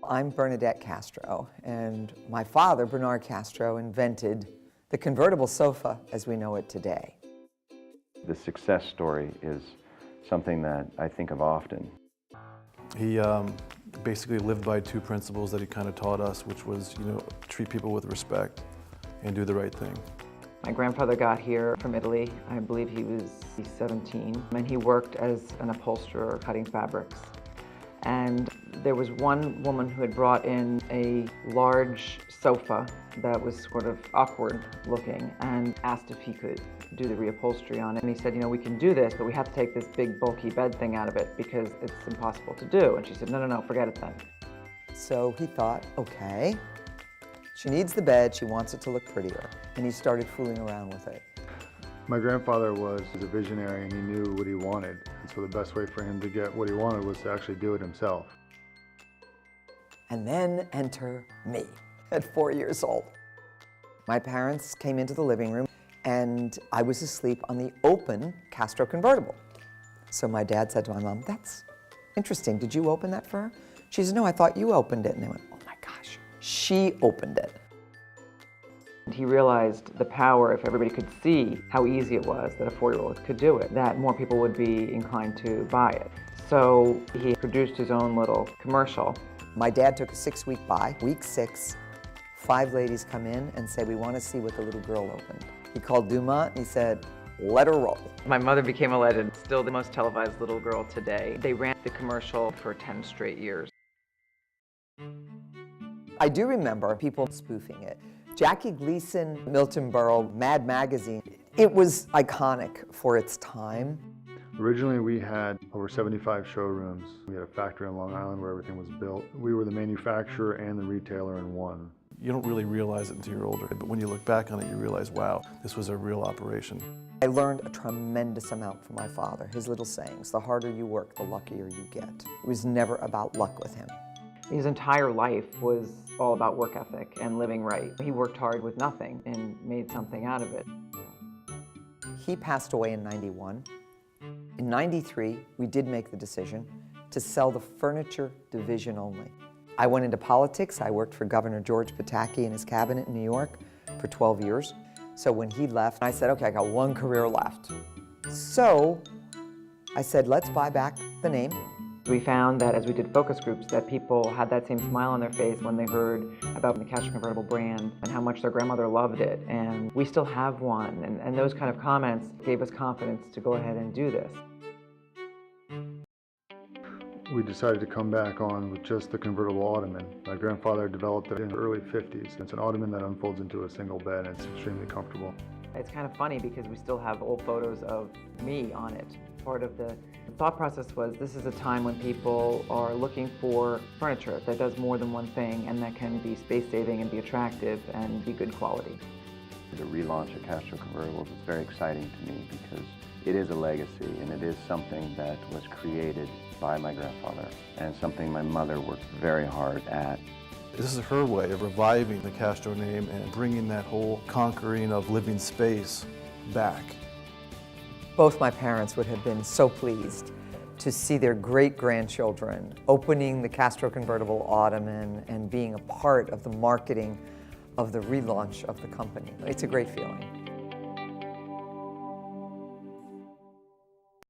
I'm Bernadette Castro, and my father, Bernard Castro, invented the convertible sofa as we know it today. The success story is something that I think of often. He basically lived by two principles that he kind of taught us, which was, treat people with respect and do the right thing. My grandfather got here from Italy. I believe he was 17, and he worked as an upholsterer cutting fabrics. And there was one woman who had brought in a large sofa that was sort of awkward looking and asked if he could do the reupholstery on it. And he said, we can do this, but we have to take this big bulky bed thing out of it because it's impossible to do. And she said, no, forget it then. So he thought, okay, she needs the bed, she wants it to look prettier. And he started fooling around with it. My grandfather was a visionary and he knew what he wanted. And so the best way for him to get what he wanted was to actually do it himself. And then enter me at 4 years old. My parents came into the living room and I was asleep on the open Castro convertible. So my dad said to my mom, "That's interesting, did you open that for her?" She said, "No, I thought you opened it." And they went, "Oh my gosh, she opened it." He realized the power, if everybody could see how easy it was that a 4-year-old could do it, that more people would be inclined to buy it. So he produced his own little commercial. My dad took a 6-week buy. Week 6, 5 ladies come in and say, "We want to see what the little girl opened." He called Duma and he said, "Let her roll." My mother became a legend, still the most televised little girl today. They ran the commercial for 10 straight years. I do remember people spoofing it. Jackie Gleason, Milton Berle, Mad Magazine. It was iconic for its time. Originally we had over 75 showrooms. We had a factory on Long Island where everything was built. We were the manufacturer and the retailer in one. You don't really realize it until you're older, but when you look back on it, you realize, wow, this was a real operation. I learned a tremendous amount from my father. His little sayings, the harder you work, the luckier you get. It was never about luck with him. His entire life was all about work ethic and living right. He worked hard with nothing and made something out of it. He passed away in '91. In '93, we did make the decision to sell the furniture division only. I went into politics. I worked for Governor George Pataki in his cabinet in New York for 12 years. So when he left, I said, okay, I got one career left. So I said, let's buy back the name. We found that as we did focus groups that people had that same smile on their face when they heard about the Castro Convertible brand and how much their grandmother loved it. And we still have one. And those kind of comments gave us confidence to go ahead and do this. We decided to come back on with just the convertible ottoman. My grandfather developed it in the early 50s. It's an ottoman that unfolds into a single bed and it's extremely comfortable. It's kind of funny because we still have old photos of me on it. Part of the thought process was this is a time when people are looking for furniture that does more than one thing and that can be space-saving and be attractive and be good quality. The relaunch of Castro Convertibles is very exciting to me because it is a legacy and it is something that was created by my grandfather and something my mother worked very hard at. This is her way of reviving the Castro name and bringing that whole conquering of living space back. Both my parents would have been so pleased to see their great-grandchildren opening the Castro Convertible Ottoman and being a part of the marketing of the relaunch of the company. It's a great feeling.